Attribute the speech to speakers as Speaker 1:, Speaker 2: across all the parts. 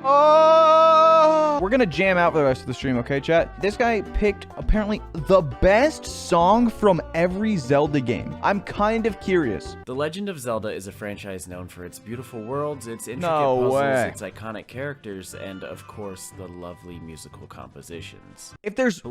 Speaker 1: Oh! We're gonna jam out for the rest of the stream, okay, chat? This guy picked apparently the best song from every Zelda game. I'm kind of curious.
Speaker 2: The Legend of Zelda is a franchise known for its beautiful worlds, its intricate
Speaker 1: No
Speaker 2: puzzles,
Speaker 1: way.
Speaker 2: its iconic characters, and of course, the lovely musical compositions.
Speaker 1: If there's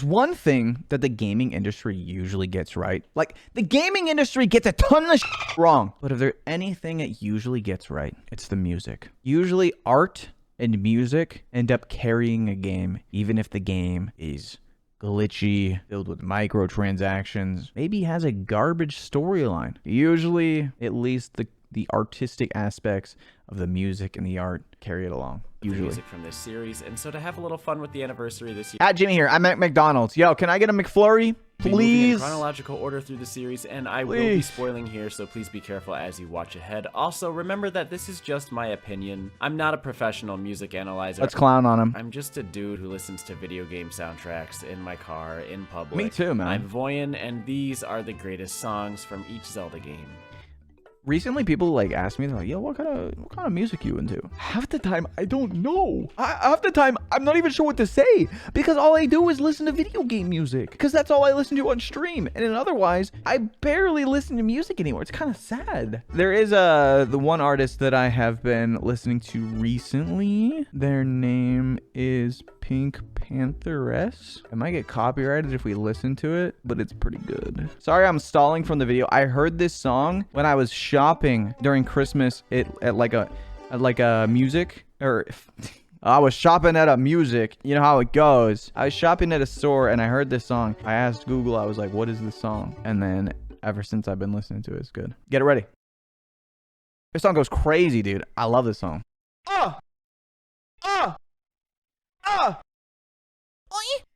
Speaker 1: one thing that the gaming industry usually gets right, like the gaming industry gets a ton of wrong, but if there's anything it usually gets right, it's the music. Usually art and music end up carrying a game, even if the game is glitchy, filled with microtransactions, maybe has a garbage storyline. Usually, at least the artistic aspects of the music and the art carry it along. Usually.
Speaker 2: Music from this series, and so to have a little fun with the anniversary this year.
Speaker 1: At Jimmy here, I'm at McDonald's. Yo, can I get a McFlurry? Please.
Speaker 2: In chronological order through the series, and I will be spoiling here, so please be careful as you watch ahead. Also, remember that this is just my opinion. I'm not a professional music analyzer.
Speaker 1: Let's clown on him.
Speaker 2: I'm just a dude who listens to video game soundtracks in my car, in public.
Speaker 1: Me too, man.
Speaker 2: I'm Voyan, and these are the greatest songs from each Zelda game.
Speaker 1: Recently, people like ask me, they're like, "Yo, what kind of music you into?" Half the time, I don't know. Half the time, I'm not even sure what to say because all I do is listen to video game music because that's all I listen to on stream. And then otherwise, I barely listen to music anymore. It's kind of sad. There is the one artist that I have been listening to recently. Their name is Pink Pantheress. I might get copyrighted if we listen to it, but it's pretty good. Sorry, I'm stalling from the video. I heard this song when I was shopping during Christmas at like a music, or I was shopping at a music. You know how it goes. I was shopping at a store and I heard this song. I asked Google, I was like, what is this song? And then ever since I've been listening to it, it's good. Get it ready. This song goes crazy, dude. I love this song.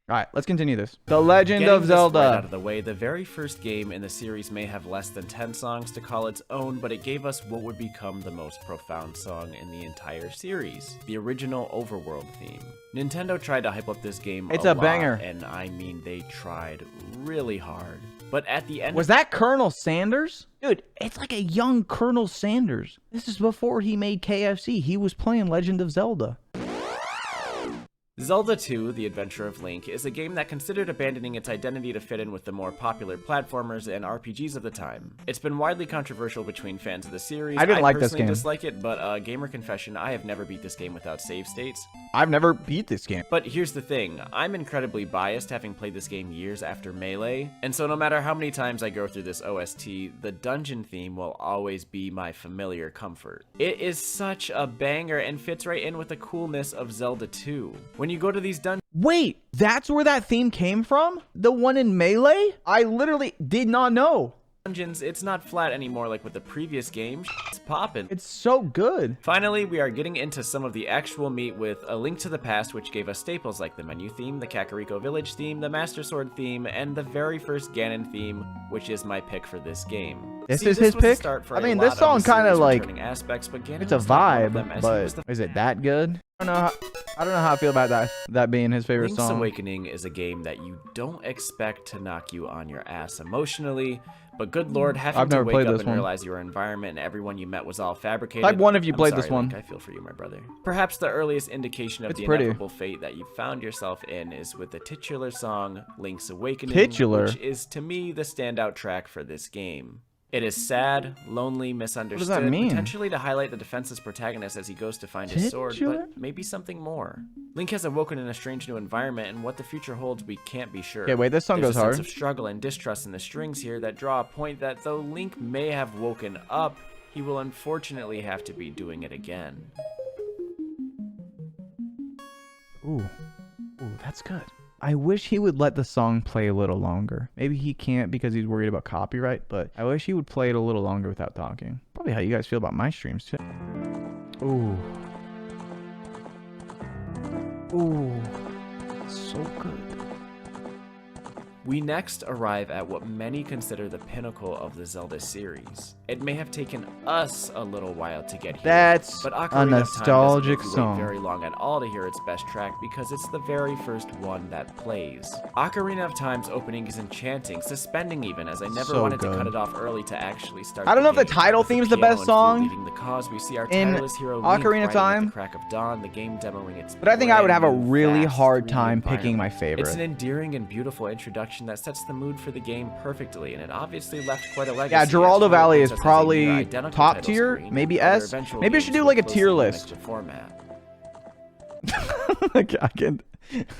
Speaker 1: All right, let's continue this. The Legend of Zelda.
Speaker 2: Right out of the way, the very first game in the series may have less than 10 songs to call its own, but it gave us what would become the most profound song in the entire series, the original Overworld theme. Nintendo tried to hype up this game
Speaker 1: a
Speaker 2: lot,
Speaker 1: banger.
Speaker 2: And I mean they tried really hard. But at the end,
Speaker 1: was that Colonel Sanders? Dude, it's like a young Colonel Sanders. This is before he made KFC. He was playing Legend of Zelda.
Speaker 2: Zelda 2, The Adventure of Link, is a game that considered abandoning its identity to fit in with the more popular platformers and RPGs of the time. It's been widely controversial between fans of the series.
Speaker 1: I didn't like this game.
Speaker 2: I personally dislike it, but gamer confession, I have never beat this game without save states.
Speaker 1: I've never beat this game.
Speaker 2: But here's the thing, I'm incredibly biased having played this game years after Melee, and so no matter how many times I go through this OST, the dungeon theme will always be my familiar comfort. It is such a banger and fits right in with the coolness of Zelda 2. When you go to these dungeons...
Speaker 1: Wait, that's where that theme came from? The one in Melee? I literally did not know.
Speaker 2: It's not flat anymore like with the previous game. It's poppin'.
Speaker 1: It's so good.
Speaker 2: Finally, we are getting into some of the actual meat with A Link to the Past, which gave us staples like the menu theme, the Kakariko Village theme, the Master Sword theme, and the very first Ganon theme, which is my pick for this game.
Speaker 1: This is his pick? I mean, this song kind of like,
Speaker 2: aspects, but
Speaker 1: it's a vibe, but is it that good? I don't know how I feel about that being his favorite
Speaker 2: Link's
Speaker 1: song.
Speaker 2: Awakening is a game that you don't expect to knock you on your ass emotionally, but good lord, having to wake up and realize your environment and everyone you met was all fabricated.
Speaker 1: Type 1 if you played
Speaker 2: sorry,
Speaker 1: this one.
Speaker 2: Link, I feel for you, my brother. Perhaps the earliest indication of the inevitable fate that you found yourself in is with the titular song, Link's Awakening, which is, to me, the standout track for this game. It is sad, lonely, misunderstood,
Speaker 1: what does that mean?
Speaker 2: Potentially to highlight the defenseless protagonist as he goes to find his sword, but maybe something more. Link has awoken in a strange new environment, and what the future holds we can't be sure.
Speaker 1: Okay, wait, this song goes hard.
Speaker 2: There's a sense of struggle and distrust in the strings here that draw a point that though Link may have woken up, he will unfortunately have to be doing it again.
Speaker 1: Ooh, that's good. I wish he would let the song play a little longer. Maybe he can't because he's worried about copyright, but I wish he would play it a little longer without talking. Probably how you guys feel about my streams too. Ooh. Ooh. So good.
Speaker 2: We next arrive at what many consider the pinnacle of the Zelda series. It may have taken us a little while to get here,
Speaker 1: That's
Speaker 2: but
Speaker 1: a
Speaker 2: Ocarina of Time
Speaker 1: nostalgic
Speaker 2: doesn't make you
Speaker 1: song.
Speaker 2: wait very long at all to hear its best track because it's the very first one that plays. Ocarina of Time's opening is enchanting, suspending even, as I never
Speaker 1: So
Speaker 2: wanted to
Speaker 1: good.
Speaker 2: cut it off early to actually start.
Speaker 1: I don't know if the
Speaker 2: game.
Speaker 1: title
Speaker 2: With
Speaker 1: theme's the
Speaker 2: piano
Speaker 1: best
Speaker 2: and
Speaker 1: song
Speaker 2: flute leading the cause, we see our
Speaker 1: in
Speaker 2: tireless hero
Speaker 1: Ocarina
Speaker 2: Link
Speaker 1: of
Speaker 2: riding at
Speaker 1: Time.
Speaker 2: the crack of dawn, the game demoing its
Speaker 1: But I think I would have a
Speaker 2: brand new,
Speaker 1: really
Speaker 2: vast
Speaker 1: hard
Speaker 2: 3D
Speaker 1: time picking my
Speaker 2: environment.
Speaker 1: favorite.
Speaker 2: It's an endearing and beautiful introduction that sets the mood for the game perfectly, and it obviously left quite a legacy.
Speaker 1: Yeah,
Speaker 2: as
Speaker 1: Geraldo
Speaker 2: Twilight
Speaker 1: Valley is
Speaker 2: Princess has a
Speaker 1: probably
Speaker 2: near-identical
Speaker 1: top
Speaker 2: title
Speaker 1: tier,
Speaker 2: screen,
Speaker 1: maybe
Speaker 2: and other
Speaker 1: S.
Speaker 2: eventual
Speaker 1: Maybe I should
Speaker 2: games
Speaker 1: do
Speaker 2: would
Speaker 1: like a
Speaker 2: closely
Speaker 1: tier
Speaker 2: mimic
Speaker 1: list.
Speaker 2: the format.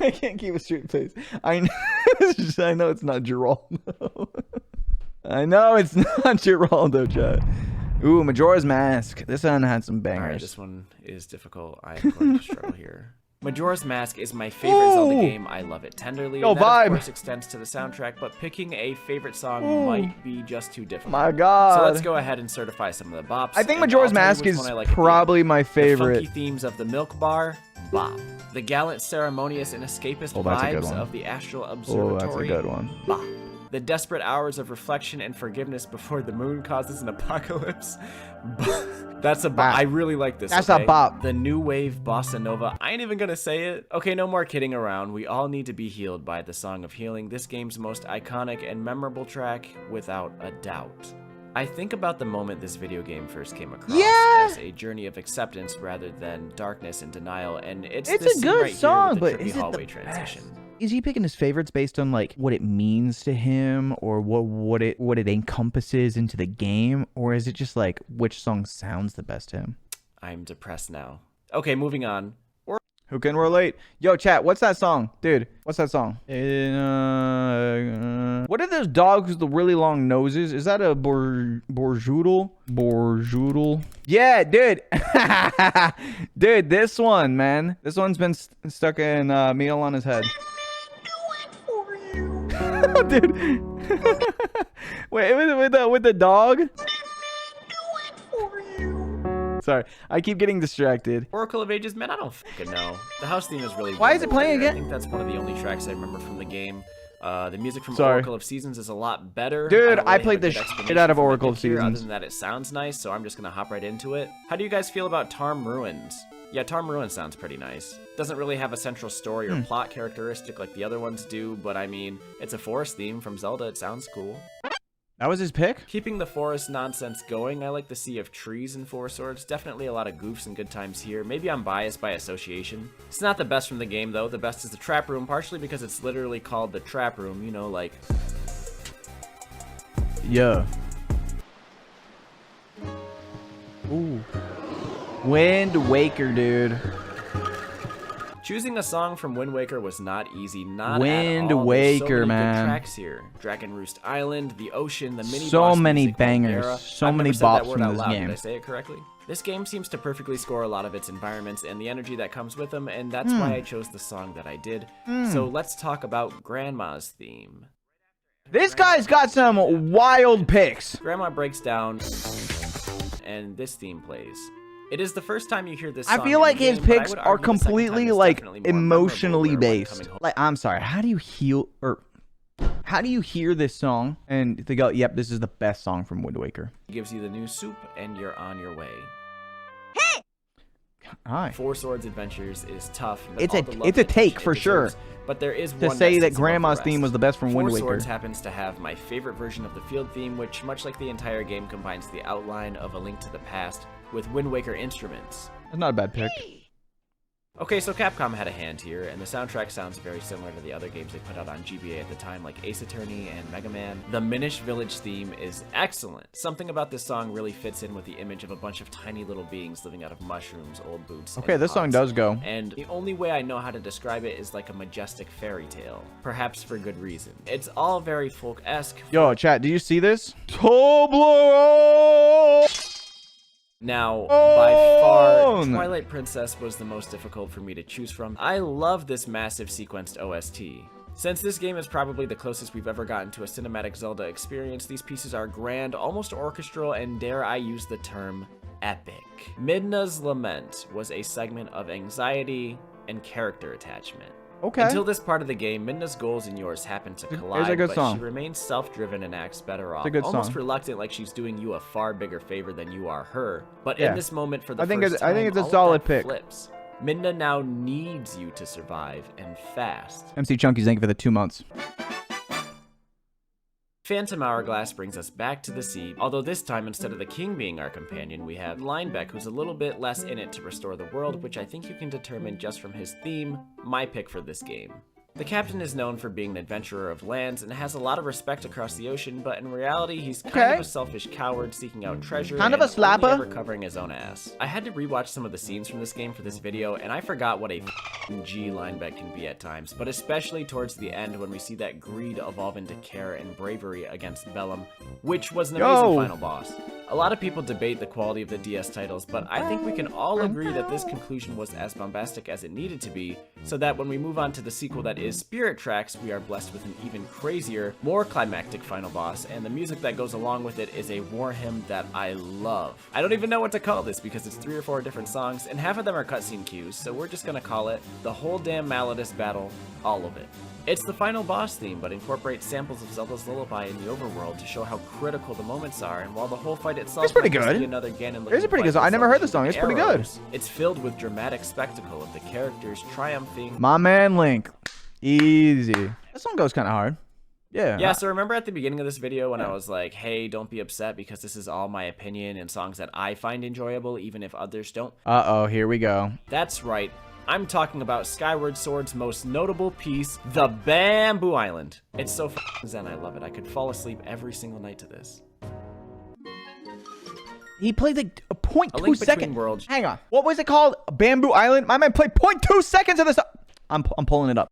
Speaker 1: I can't keep a straight face. I know it's not Geraldo. I know it's not Geraldo, chat. Ooh, Majora's Mask. This one had some bangers.
Speaker 2: Alright, this one is difficult. I am going to struggle here. Majora's Mask is my favorite Zelda game. I love it tenderly.
Speaker 1: Yo,
Speaker 2: and that,
Speaker 1: vibe.
Speaker 2: of course, extends to the soundtrack, but picking a favorite song might be just too difficult.
Speaker 1: My God.
Speaker 2: So let's go ahead and certify some of the bops.
Speaker 1: I think
Speaker 2: and
Speaker 1: Majora's
Speaker 2: I'll tell you
Speaker 1: Mask
Speaker 2: which
Speaker 1: is
Speaker 2: one I like at the
Speaker 1: probably
Speaker 2: end.
Speaker 1: my
Speaker 2: The
Speaker 1: favorite.
Speaker 2: funky themes of the Milk Bar, bop. The gallant, ceremonious, and escapist
Speaker 1: Oh, that's a good
Speaker 2: vibes
Speaker 1: one.
Speaker 2: of the Astral
Speaker 1: Oh,
Speaker 2: Observatory,
Speaker 1: that's a good one.
Speaker 2: bop. The desperate hours of reflection and forgiveness before the moon causes an apocalypse. That's a bop.
Speaker 1: Bop.
Speaker 2: I really like this.
Speaker 1: That's a
Speaker 2: okay?
Speaker 1: bop.
Speaker 2: The new wave bossa nova. I ain't even gonna say it. Okay, no more kidding around. We all need to be healed by the Song of Healing, this game's most iconic and memorable track, without a doubt. I think about the moment this video game first came across as a journey of acceptance rather than darkness and denial, and it's
Speaker 1: It's
Speaker 2: this
Speaker 1: a
Speaker 2: scene
Speaker 1: good
Speaker 2: right
Speaker 1: song,
Speaker 2: here with
Speaker 1: but
Speaker 2: the
Speaker 1: is
Speaker 2: trippy
Speaker 1: it the
Speaker 2: hallway
Speaker 1: best?
Speaker 2: transition.
Speaker 1: Is he picking his favorites based on like what it means to him or what it encompasses into the game, or is it just like which song sounds the best to him?
Speaker 2: I'm depressed now. Okay, moving on.
Speaker 1: Who can relate? Yo, chat, what's that song? Dude, what's that song? What are those dogs with the really long noses? Is that a borjoodle? Borjoodle? Yeah, dude. Dude, this one, man. This one's been stuck in meal on his head. Dude. Wait, with the dog? Sorry, I keep getting distracted.
Speaker 2: Oracle of Ages, man, I don't fucking know. The house theme is really
Speaker 1: Why is it playing
Speaker 2: better.
Speaker 1: again?
Speaker 2: I think that's one of the only tracks I remember from the game. The music from
Speaker 1: Sorry.
Speaker 2: Oracle of Seasons is a lot better.
Speaker 1: Dude,
Speaker 2: don't
Speaker 1: I
Speaker 2: really
Speaker 1: played
Speaker 2: have a
Speaker 1: the
Speaker 2: good
Speaker 1: shit
Speaker 2: explanation
Speaker 1: out of
Speaker 2: for my
Speaker 1: Oracle of
Speaker 2: pick here, Other
Speaker 1: Seasons.
Speaker 2: than that, it sounds nice, so I'm just gonna hop right into it. How do you guys feel about Tarm Ruins? Yeah, Tarm Ruins sounds pretty nice. Doesn't really have a central story or plot characteristic like the other ones do, but I mean, it's a forest theme from Zelda. It sounds cool.
Speaker 1: That was his pick?
Speaker 2: Keeping the forest nonsense going, I like the sea of trees in Four Swords. Definitely a lot of goofs and good times here. Maybe I'm biased by association. It's not the best from the game, though. The best is the Trap Room, partially because it's literally called the Trap Room. You know, like...
Speaker 1: Yeah. Ooh. Wind Waker, dude.
Speaker 2: Choosing a song from Wind Waker was not easy, not
Speaker 1: Wind
Speaker 2: at all. There's so
Speaker 1: Waker,
Speaker 2: many
Speaker 1: man.
Speaker 2: good tracks here. Dragon Roost Island, the ocean, the mini
Speaker 1: So
Speaker 2: boss
Speaker 1: many
Speaker 2: music,
Speaker 1: bangers,
Speaker 2: Majora.
Speaker 1: so
Speaker 2: I've
Speaker 1: many
Speaker 2: never said that
Speaker 1: bops
Speaker 2: word
Speaker 1: from
Speaker 2: out
Speaker 1: this
Speaker 2: loud.
Speaker 1: game.
Speaker 2: Did I say it correctly? This game seems to perfectly score a lot of its environments and the energy that comes with them, and that's why I chose the song that I did. So let's talk about Grandma's theme.
Speaker 1: This guy's got some wild picks.
Speaker 2: Grandma breaks down, and this theme plays. It is the first time you hear this
Speaker 1: I
Speaker 2: song
Speaker 1: feel
Speaker 2: in
Speaker 1: like
Speaker 2: the
Speaker 1: his
Speaker 2: game, but I
Speaker 1: picks
Speaker 2: would
Speaker 1: are
Speaker 2: argue the second time
Speaker 1: completely
Speaker 2: is
Speaker 1: like
Speaker 2: definitely more memorable,
Speaker 1: emotionally
Speaker 2: where when
Speaker 1: based.
Speaker 2: coming home-
Speaker 1: Like, I'm sorry, how do you hear this song and they go, yep, this is the best song from Wind Waker?
Speaker 2: gives you the new soup, and you're on your way.
Speaker 1: Hi.
Speaker 2: Four Swords Adventures is tough. but
Speaker 1: It's
Speaker 2: all
Speaker 1: a-
Speaker 2: the love
Speaker 1: it's a
Speaker 2: and attention
Speaker 1: take
Speaker 2: it
Speaker 1: for sure.
Speaker 2: deserves, But there is
Speaker 1: To
Speaker 2: one
Speaker 1: say that
Speaker 2: sits above the
Speaker 1: Grandma's
Speaker 2: rest.
Speaker 1: theme was the best from Wind
Speaker 2: Four
Speaker 1: Waker.
Speaker 2: Swords happens to have my favorite version of the field theme, which, much like the entire game, combines the outline of A Link to the Past with Wind Waker instruments.
Speaker 1: That's not a bad pick.
Speaker 2: Okay, so Capcom had a hand here, and the soundtrack sounds very similar to the other games they put out on GBA at the time, like Ace Attorney and Mega Man. The Minish Village theme is excellent. Something about this song really fits in with the image of a bunch of tiny little beings living out of mushrooms, old boots,
Speaker 1: Okay,
Speaker 2: and
Speaker 1: this song
Speaker 2: pots.
Speaker 1: does go.
Speaker 2: And the only way I know how to describe it is like a majestic fairy tale, perhaps for good reason. It's all very folk-esque.
Speaker 1: Yo, chat, do you see this? Toblerone!
Speaker 2: Now, by far,
Speaker 1: Oh!
Speaker 2: Twilight Princess was the most difficult for me to choose from. I love this massive sequenced OST. Since this game is probably the closest we've ever gotten to a cinematic Zelda experience, these pieces are grand, almost orchestral, and dare I use the term, epic. Midna's Lament was a segment of anxiety and character attachment.
Speaker 1: Okay.
Speaker 2: Until this part of the game, Midna's goals and yours happen to collide,
Speaker 1: good
Speaker 2: but
Speaker 1: song.
Speaker 2: she remains self-driven and acts better off,
Speaker 1: a good
Speaker 2: almost
Speaker 1: song.
Speaker 2: reluctant, like she's doing you a far bigger favor than you are her. But
Speaker 1: Yeah.
Speaker 2: in this moment, for the
Speaker 1: I think
Speaker 2: first time,
Speaker 1: it's a
Speaker 2: all of
Speaker 1: solid
Speaker 2: that
Speaker 1: pick.
Speaker 2: flips. Midna now needs you to survive, and fast.
Speaker 1: MC Chunky, thank you for the 2 months.
Speaker 2: Phantom Hourglass brings us back to the sea, although this time, instead of the king being our companion, we have Linebeck, who's a little bit less in it to restore the world, which I think you can determine just from his theme, my pick for this game. The captain is known for being an adventurer of lands and has a lot of respect across the ocean, but in reality, he's kind of a selfish coward seeking out treasure
Speaker 1: Kind of a
Speaker 2: and
Speaker 1: slapper.
Speaker 2: only ever covering his own ass. I had to rewatch some of the scenes from this game for this video, and I forgot what a G Linebeck can be at times, but especially towards the end when we see that greed evolve into care and bravery against Bellum, which was an amazing final boss. A lot of people debate the quality of the DS titles, but I think we can all agree that this conclusion was as bombastic as it needed to be, so that when we move on to the sequel that is Spirit Tracks, we are blessed with an even crazier, more climactic final boss, and the music that goes along with it is a war hymn that I love. I don't even know what to call this because it's 3 or 4 different songs, and half of them are cutscene cues, so we're just gonna call it the whole damn Malladus battle, all of it. It's the final boss theme, but incorporates samples of Zelda's Lullaby in the overworld to show how critical the moments are, and while the whole fight itself
Speaker 1: It's pretty
Speaker 2: might just
Speaker 1: good.
Speaker 2: be another Ganon
Speaker 1: It's a pretty good song. I never heard the song. It's pretty good.
Speaker 2: It's filled with dramatic spectacle of the characters triumphing.
Speaker 1: My man Link. Easy. That song goes kind of hard. Yeah.
Speaker 2: Yeah, so remember at the beginning of this video when I was like, hey, don't be upset because this is all my opinion and songs that I find enjoyable, even if others don't?
Speaker 1: Uh-oh, here we go.
Speaker 2: That's right. I'm talking about Skyward Sword's most notable piece, the Bamboo Island. It's so f***ing zen, I love it. I could fall asleep every single night to this.
Speaker 1: He played like a 0.2
Speaker 2: Link Between
Speaker 1: second.
Speaker 2: Worlds.
Speaker 1: Hang on. What was it called? Bamboo Island? My man played 0.2 seconds of this. I'm pulling it up.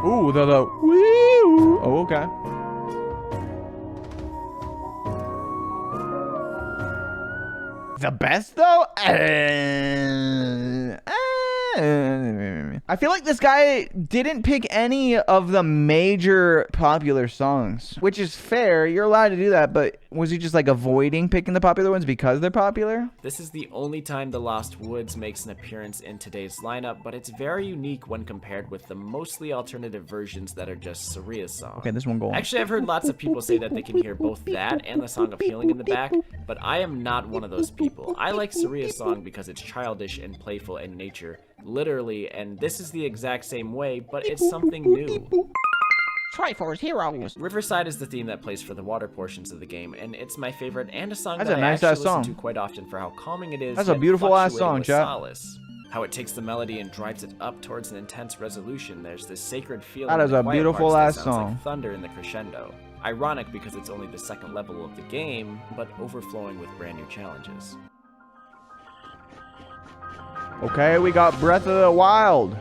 Speaker 1: Ooh, the woo. Oh, okay. The best though? I feel like this guy didn't pick any of the major popular songs, which is fair. You're allowed to do that, but was he just like avoiding picking the popular ones because they're popular?
Speaker 2: This is the only time The Lost Woods makes an appearance in today's lineup, but it's very unique when compared with the mostly alternative versions that are just Saria's song.
Speaker 1: Okay, this one go on.
Speaker 2: Actually, I've heard lots of people say that they can hear both that and the Song of Healing in the back, but I am not one of those people. I like Saria's song because it's childish and playful in nature, literally, and this is the exact same way, but it's something new.
Speaker 3: Triforce Heroes.
Speaker 2: Riverside is the theme that plays for the water portions of the game, and it's my favorite and a song
Speaker 1: That's
Speaker 2: that
Speaker 1: a
Speaker 2: I
Speaker 1: nice
Speaker 2: actually
Speaker 1: ass
Speaker 2: listen
Speaker 1: song.
Speaker 2: to quite often for how calming it is.
Speaker 1: That's a
Speaker 2: yet
Speaker 1: beautiful ass
Speaker 2: fluctuating
Speaker 1: song,
Speaker 2: with
Speaker 1: chat.
Speaker 2: solace. How it takes the melody and drives it up towards an intense resolution. There's this sacred feeling.
Speaker 1: That
Speaker 2: in
Speaker 1: is
Speaker 2: the
Speaker 1: a
Speaker 2: quiet
Speaker 1: beautiful
Speaker 2: parts that
Speaker 1: ass
Speaker 2: sounds
Speaker 1: song.
Speaker 2: like thunder in the crescendo. Ironic because it's only the second level of the game, but overflowing with brand new challenges.
Speaker 1: Okay, we got Breath of the Wild.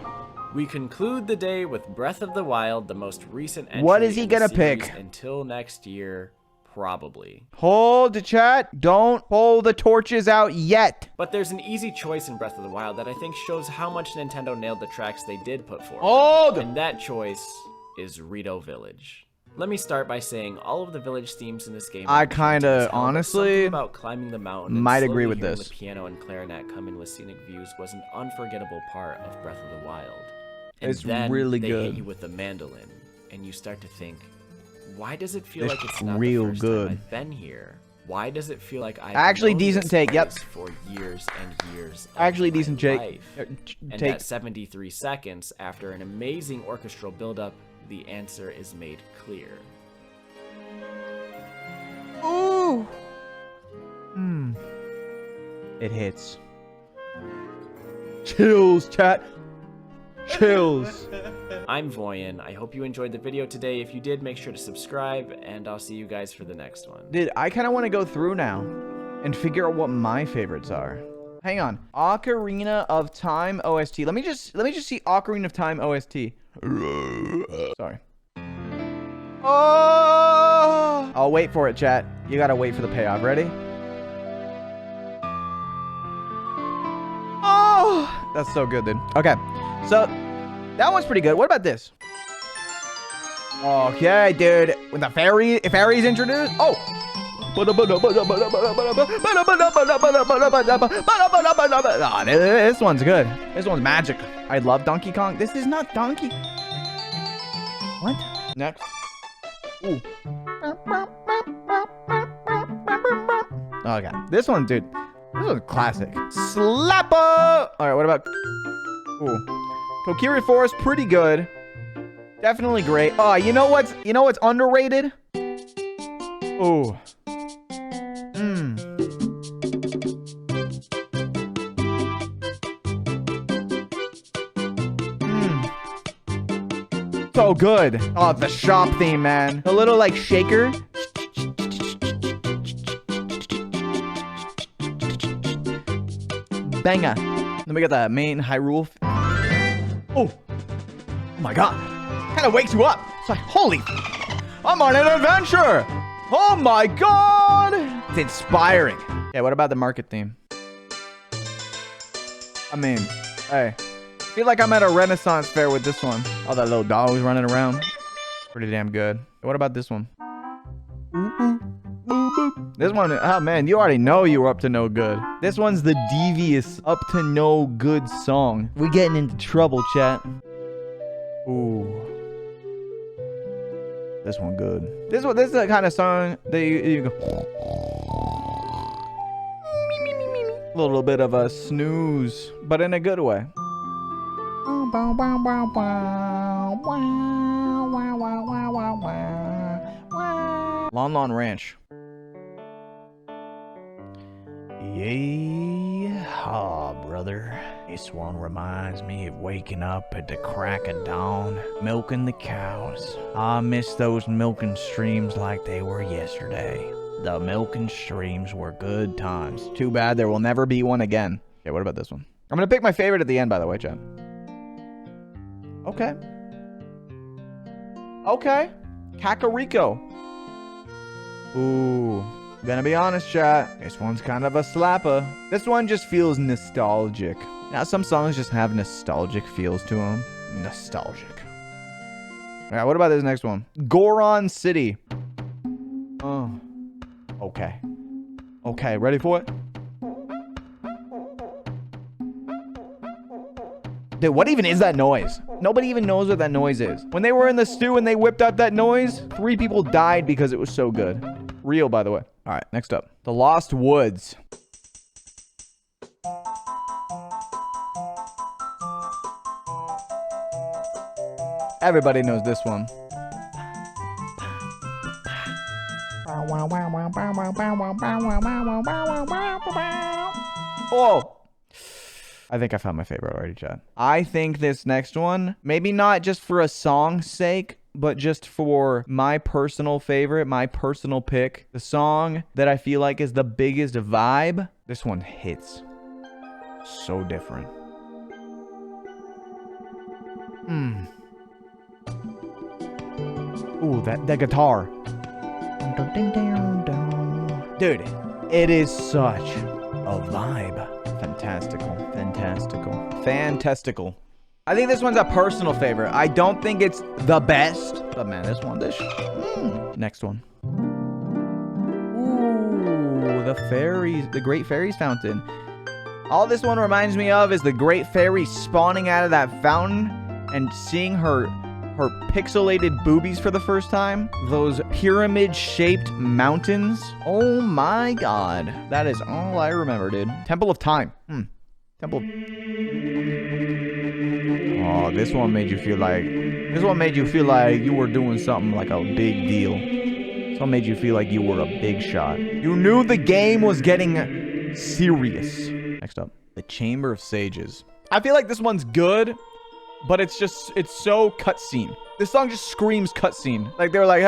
Speaker 2: We conclude the day with Breath of the Wild, the most recent entry
Speaker 1: What is he
Speaker 2: in the
Speaker 1: gonna
Speaker 2: series
Speaker 1: pick?
Speaker 2: until next year, probably.
Speaker 1: Hold the chat. Don't pull the torches out yet.
Speaker 2: But there's an easy choice in Breath of the Wild that I think shows how much Nintendo nailed the tracks they did put forward.
Speaker 1: Hold.
Speaker 2: And that choice is Rito Village. Let me start by saying all of the village themes in this game.
Speaker 1: I
Speaker 2: are
Speaker 1: kinda,
Speaker 2: gentle as hell, but
Speaker 1: honestly,
Speaker 2: something about climbing the mountain and
Speaker 1: might
Speaker 2: slowly
Speaker 1: agree with
Speaker 2: hearing
Speaker 1: this.
Speaker 2: The piano and clarinet come in with scenic views was an unforgettable part of Breath of the Wild. And
Speaker 1: It's
Speaker 2: then
Speaker 1: really
Speaker 2: they
Speaker 1: good.
Speaker 2: hit you with the mandolin, and you start to think, why does it feel
Speaker 1: It's
Speaker 2: like it's not
Speaker 1: real
Speaker 2: the first
Speaker 1: good.
Speaker 2: time I've been here? Why does it feel like I've
Speaker 1: Actually,
Speaker 2: known
Speaker 1: decent
Speaker 2: this
Speaker 1: take, yep.
Speaker 2: place for years and years? of
Speaker 1: Actually,
Speaker 2: my
Speaker 1: decent take.
Speaker 2: life? And
Speaker 1: Take.
Speaker 2: at 73 seconds, after an amazing orchestral buildup, the answer is made clear.
Speaker 1: Ooh. It hits. Chills, chat. Chills.
Speaker 2: I'm Voyan. I hope you enjoyed the video today. If you did, make sure to subscribe, and I'll see you guys for the next one.
Speaker 1: Dude, I kind of want to go through now and figure out what my favorites are. Hang on. Ocarina of Time OST. Let me just see Ocarina of Time OST. Sorry. Oh! I'll wait for it, chat. You gotta wait for the payoff. Ready? Oh! That's so good, dude. Okay. So, that one's pretty good. What about this? Okay, dude. When the fairy's introduced. Oh! Oh, this one's good. This one's magic. I love Donkey Kong. This is not Donkey. What? Next. Ooh. Okay. This one, dude. This one's classic. Slapper! Alright, what about... Ooh. Kokiri Forest, pretty good. Definitely great. Oh, you know what's underrated? Ooh. So good. Oh, the shop theme, man. A little like shaker. Banger. Then we got the main Hyrule. Oh my god. Kind of wakes you up. It's like, holy, I'm on an adventure. Oh my god. It's inspiring. Okay, what about the market theme? I mean, hey. I feel like I'm at a Renaissance fair with this one. All that little dogs running around. Pretty damn good. What about this one? This one, oh man, you already know you were up to no good. This one's the devious up to no good song. We getting into trouble, chat. Ooh. This one good. This is the kind of song that you go. A little bit of a snooze, but in a good way. Lon Lon Ranch. Yeah, brother. This one reminds me of waking up at the crack of dawn, milking the cows. I miss those milking streams like they were yesterday. The milking streams were good times. Too bad there will never be one again. Okay, what about this one? I'm gonna pick my favorite at the end, by the way, chat. Okay. Okay. Kakariko. Ooh. Gonna be honest, chat. This one's kind of a slapper. This one just feels nostalgic. Now, some songs just have nostalgic feels to them. Nostalgic. Alright, what about this next one? Goron City. Oh. Okay. Okay, ready for it? Dude, what even is that noise? Nobody even knows what that noise is. When they were in the stew and they whipped out that noise, 3 people died because it was so good. Real, by the way. All right, next up. The Lost Woods. Everybody knows this one. Oh! I think I found my favorite already, chat. I think this next one, maybe not just for a song's sake, but just for my personal favorite, my personal pick, the song that I feel like is the biggest vibe, this one hits. So different. Ooh, that guitar. Dude, it is such a vibe. Fantastical. I think this one's a personal favorite. I don't think it's the best, but man, this next one. Ooh, the fairies, the Great Fairies Fountain. All this one reminds me of is the Great Fairy spawning out of that fountain and seeing her pixelated boobies for the first time. Those pyramid-shaped mountains. Oh my god. That is all I remember, dude. Temple of Time. Temple. Oh, this one made you feel like you were doing something like a big deal. This one made you feel like you were a big shot. You knew the game was getting serious. Next up, the Chamber of Sages. I feel like this one's good, but it's so cutscene. This song just screams cutscene. Like they're like,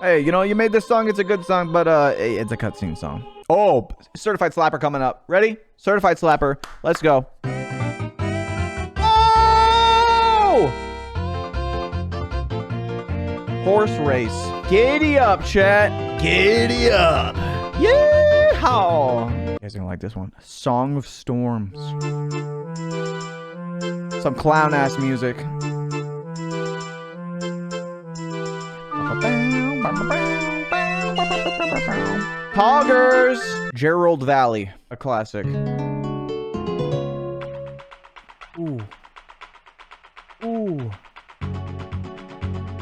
Speaker 1: hey, you know, you made this song, it's a good song, but it's a cutscene song. Oh, Certified Slapper coming up. Ready? Certified Slapper. Let's go. Oh! Horse race. Giddy up, chat. Giddy up. Yeehaw. You guys are gonna like this one. Song of Storms. Some clown ass music. Poggers! Gerald Valley, a classic. Ooh. Ooh.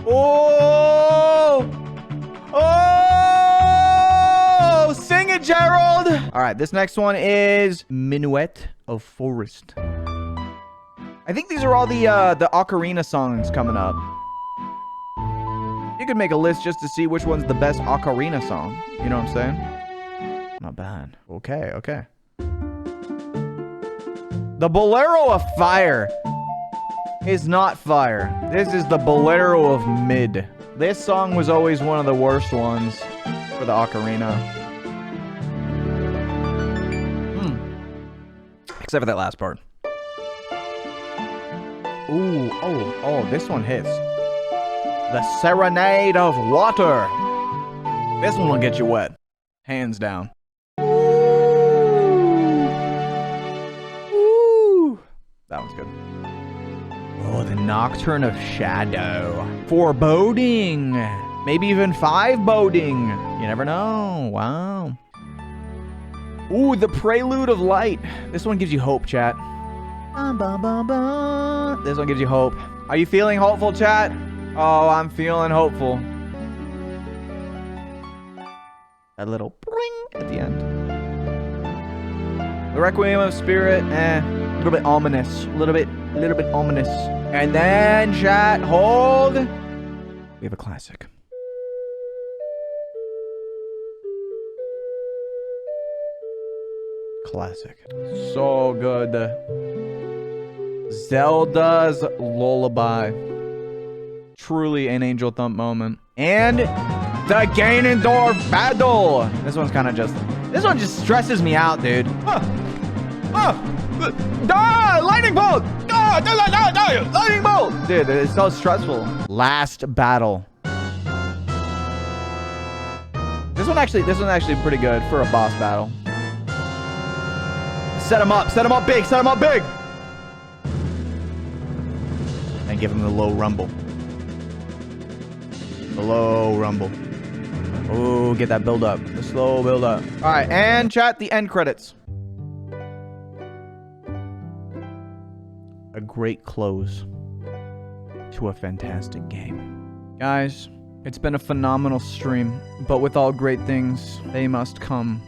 Speaker 1: Oh! Oh! Sing it, Gerald! All right, this next one is Minuet of Forest. I think these are all the Ocarina songs coming up. You could make a list just to see which one's the best Ocarina song. You know what I'm saying? Not bad. Okay, okay. The Bolero of Fire is not fire. This is the Bolero of Mid. This song was always one of the worst ones for the Ocarina. Except for that last part. Ooh, oh, this one hits. The Serenade of Water. This one will get you wet. Hands down. Ooh. That one's good. Oh, the Nocturne of Shadow. Foreboding. Maybe even five-boding. You never know. Wow. Ooh, the Prelude of Light. This one gives you hope, chat. This one gives you hope. Are you feeling hopeful, chat? Oh, I'm feeling hopeful. That little bling at the end. The Requiem of Spirit, a little bit ominous. A little bit ominous. And then, chat, hold. We have a classic. Classic. So good. Zelda's Lullaby. Truly an Angel Thump moment. And the Ganondorf battle. This one's kind of just... This one just stresses me out, dude. Lightning bolt! Lightning bolt! Dude, it's so stressful. Last battle. This one actually pretty good for a boss battle. Set him up big, and give him the low rumble. The low rumble. Oh, get that build up. The slow build up. All right, and chat, the end credits. A great close to a fantastic game. Guys, it's been a phenomenal stream, but with all great things, they must come